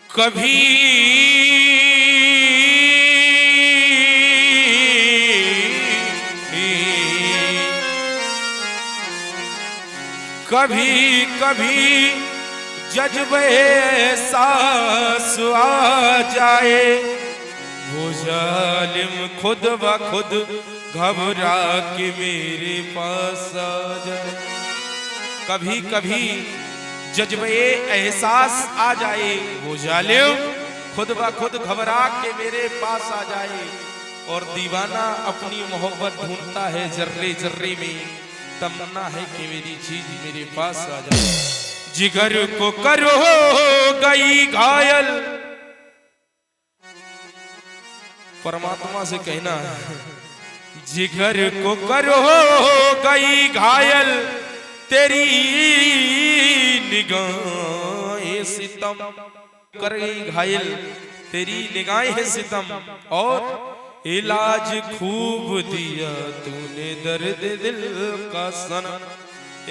कभी कभी कभी जज्बे एहसास आ जाए, वो जालिम खुद ब खुद घबरा के मेरे पास आ जाए। कभी कभी जज्बे एहसास आ जाए, वो जालिम खुद ब खुद घबरा के मेरे पास आ जाए। और दीवाना अपनी मोहब्बत ढूंढता है जर्रे जर्रे में, तमन्ना है कि मेरी चीज मेरे पास आ जाए। जिगर को करो गई घायल, परमात्मा से कहना है जिगर को करो गई घायल, तेरी निगाहें सितम कर गई घायल, तेरी निगाहें सितम। और इलाज खूब दिया तूने दर्द दिल का सनम,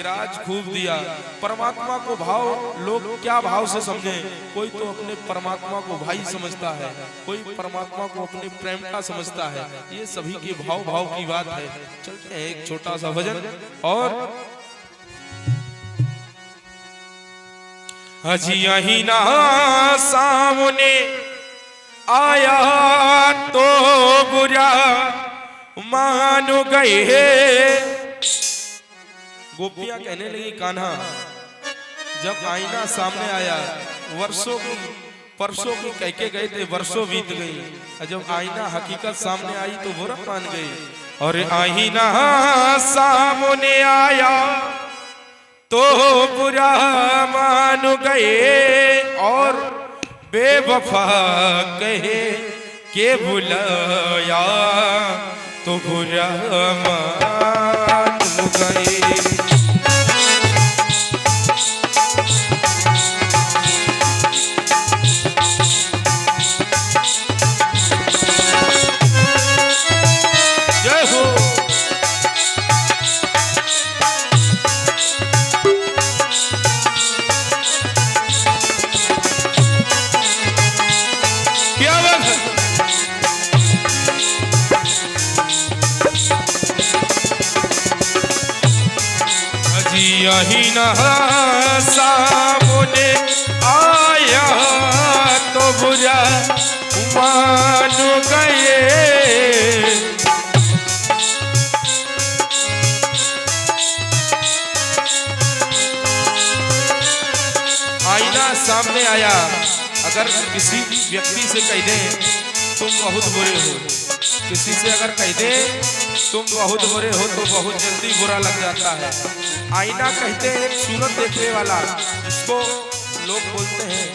इलाज खूब दिया। परमात्मा को भाव लोग क्या भाव से समझे, कोई तो अपने परमात्मा को भाई समझता है, कोई परमात्मा को अपने प्रेम का समझता है। ये सभी के भाव भाव की बात है। चलते हैं एक छोटा सा भजन। और हजी यही ना सामने आया तो बुरा मान गए। गोपियां कहने लगी कान्हा, जब आईना सामने आया, वर्षों की परसों की कह के गए थे, वर्षों बीत गई, जब आईना हकीकत सामने आई तो बुरा मान गए। और आईना सामने आया तो बुरा मान गए, और बेवफा कहे के बुलाया तो बुरा मान गए। यही ना सामने आया तो बुरा मान गए। आईना सामने आया, अगर किसी व्यक्ति से कह दें तुम बहुत बुरे हो, किसी से अगर कह दें तुम बहुत बुरे हो तो बहुत जल्दी बुरा लग जाता है। आईना कहते हैं एक सूरत देखने वाला, जिसको लोग बोलते हैं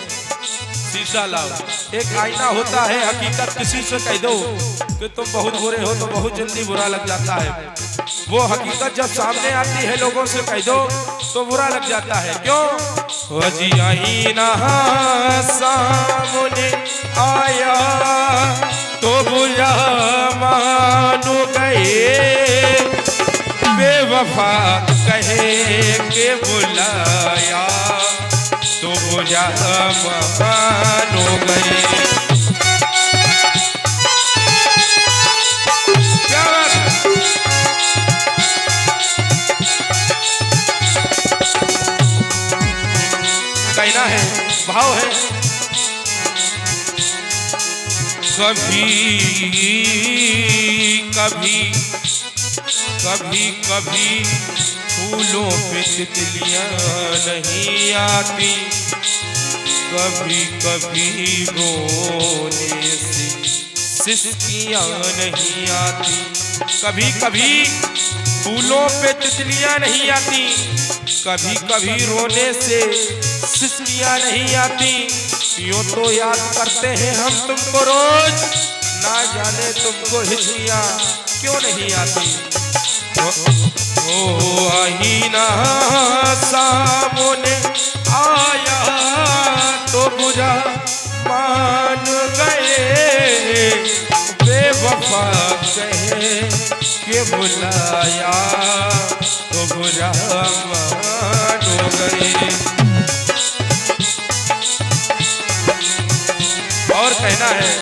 शीशा लाओ। एक आईना होता है, हकीकत किसी से कह दो कि तुम बहुत बुरे हो तो बहुत जल्दी बुरा लग जाता है। वो हकीकत जब सामने आती है लोगों से कह दो तो बुरा लग जाता है। क्यों? वजी आईना सामने आया तो बुरा मान गए, बेवफा कहे के बुलाया तो बुरा मान गए। क्या बात है? कहना है, भाव है। कभी कभी कभी कभी फूलों पे तितलियां नहीं आती, कभी कभी रोने से सिसकियां नहीं आती। कभी कभी फूलों पे तितलियां नहीं आती, कभी कभी रोने से सिसकियां नहीं आती। यूं तो याद करते हैं हम तुमको रोज, ना जाने तुमको हिचकियां क्यों नहीं आती। ओ आईना सामने आया तो बुरा मान गए, बेवफा कहे के बुलाया तो बुरा मान गए। और कहना है